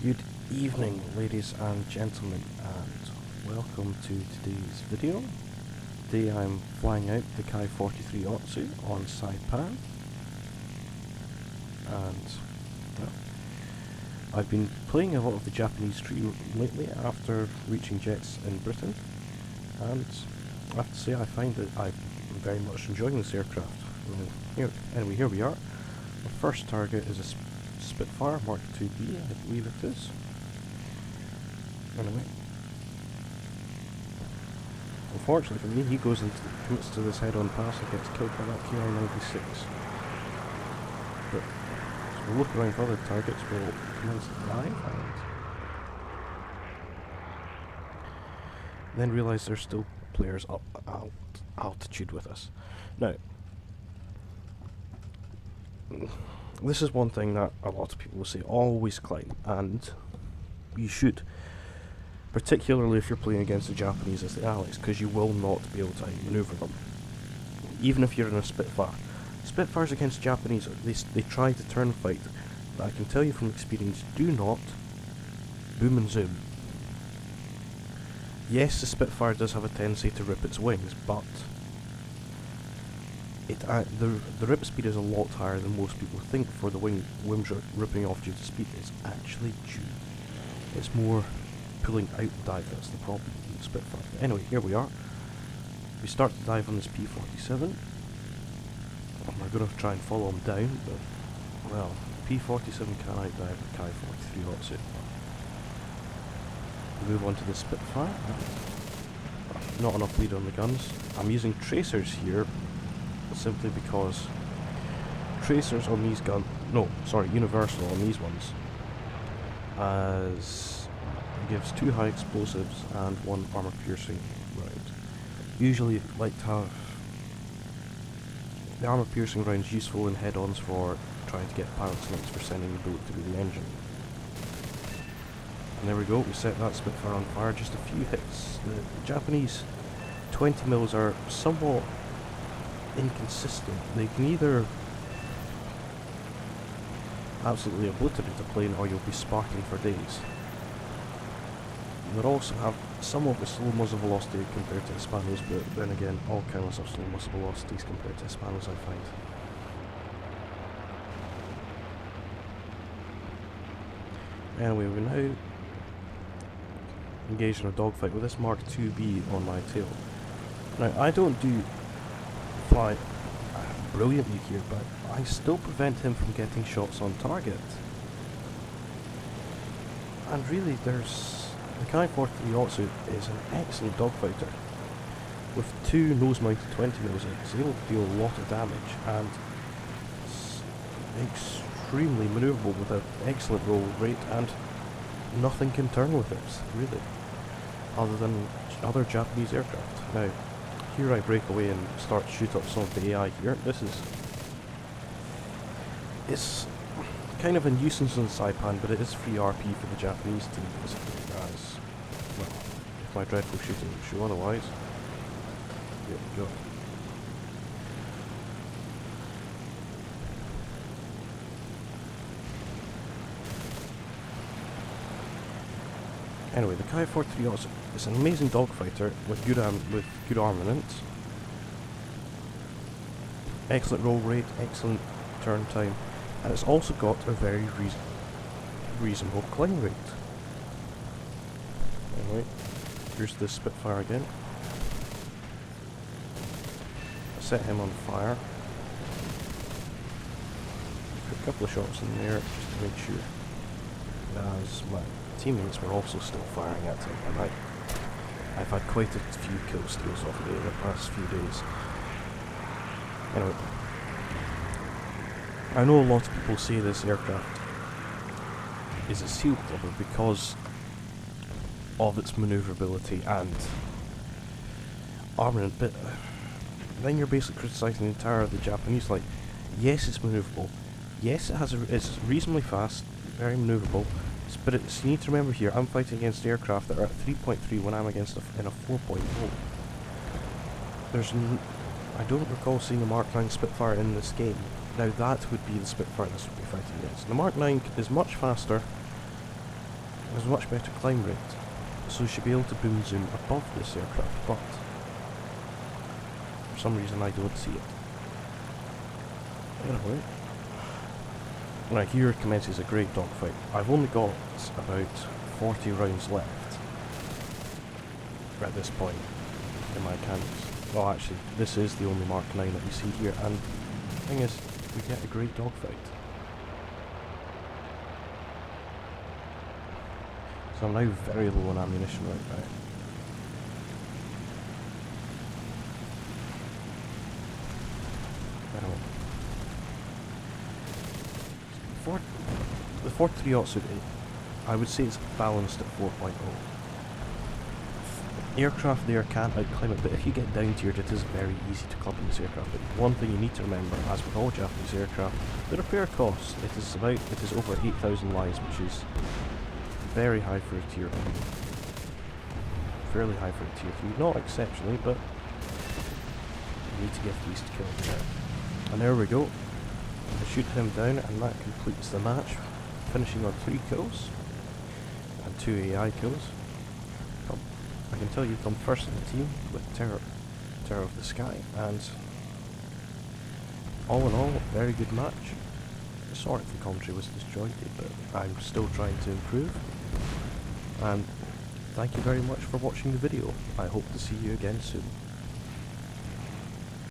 Good evening, ladies and gentlemen, and welcome to today's video. Today I'm flying out the Kai 43 Otsu on Saipan, and I've been playing a lot of the Japanese trio lately after reaching jets in Britain, and I have to say I find that I'm very much enjoying this aircraft. Anyway, here we are. The first target is a Spitfire Mark 2B, I believe it is. Anyway. Unfortunately for me, he commits to this head-on pass and gets killed by that KI-96. But as we look around for other targets, we'll commence to dive and then realise there's still players up at altitude with us. Now, this is one thing that a lot of people will say, always climb, and you should. Particularly if you're playing against the Japanese as the allies, because you will not be able to outmaneuver them. Even if you're in a Spitfire. Spitfires against Japanese, they try to turn fight, but I can tell you from experience, do not boom and zoom. Yes, the Spitfire does have a tendency to rip its wings, but the rip speed is a lot higher than most people think for the wings ripping off due to speed. It's actually it's more pulling out the dive that's the problem with the Spitfire. But anyway, here we are. We start to dive on this P-47. And we're going to try and follow him down, but, well, P-47 can outdive the Kai-43 Otsu. Move on to the Spitfire. Not enough lead on the guns. I'm using tracers here, simply because tracers on these universal on these ones, as gives 2 high explosives and 1 armor piercing round. Usually like to have the armor piercing rounds useful in head-ons for trying to get pilot snipes for sending the bullet through the engine. And there we go, we set that Spitfire on fire, just a few hits. The Japanese 20mm are somewhat inconsistent. They can either absolutely obliterate a plane or you'll be sparking for days. They also have somewhat of a slow muzzle velocity compared to Hispanos, but then again, all kinds of slow muzzle velocities compared to Hispanos, I find. Anyway, we're now engaged in a dogfight with this Mark 2B on my tail. Now, I don't fly brilliantly here, but I still prevent him from getting shots on target. And really, the Kai-43 Otsu is an excellent dogfighter. With 2 nose-mounted 20mm, it's able to deal a lot of damage, and it's extremely manoeuvrable with an excellent roll rate, and nothing can turn with it, really, other than other Japanese aircraft. Now, here I break away and start to shoot up some of the AI here. It's kind of a nuisance on Saipan, but it is free RP for the Japanese team, basically, as, well, if my dreadful shooting will show otherwise. There we go. Anyway, the Kai-43 is an amazing dogfighter with good armament, excellent roll rate, excellent turn time, and it's also got a very reasonable climb rate. Anyway, here's the Spitfire again. I set him on fire. Put a couple of shots in there just to make sure, as my teammates were also still firing at him, and I've had quite a few kill steals off of it in the past few days. Anyway, I know a lot of people say this aircraft is a seal cover because of its manoeuvrability and armament, but then you're basically criticising the entire of the Japanese. Like, yes, it's manoeuvrable, yes, it's reasonably fast, very manoeuvrable, but you need to remember here, I'm fighting against aircraft that are at 3.3 when I'm against in a 4.0. I don't recall seeing a Mark 9 Spitfire in this game. Now that would be the Spitfire this would be fighting against. The Mark 9 is much faster, There's a much better climb rate, so you should be able to boom zoom above this aircraft, but for some reason I don't see it. Anyway, now here commences a great dogfight. I've only got about 40 rounds left at this point in my cannons. Well, actually, this is the only Mark 9 that you see here, and the thing is, we get a great dogfight. So I'm now very low on ammunition right now. The 43 Otsu, I would say it's balanced at 4.0. Aircraft there can't outclimb it, but if you get down tiered, it is very easy to club in this aircraft. But one thing you need to remember, as with all Japanese aircraft, the repair cost, it is over 8,000 lives, which is very high for a tier 1. Fairly high for a tier 3, not exceptionally, but you need to get at least kills there. And there we go. I shoot him down, and that completes the match, finishing on 3 kills and 2 AI kills. I can tell you come first in the team with Terror of the Sky, and all in all, very good match. Sorry if the commentary was disjointed, but I'm still trying to improve. And thank you very much for watching the video. I hope to see you again soon.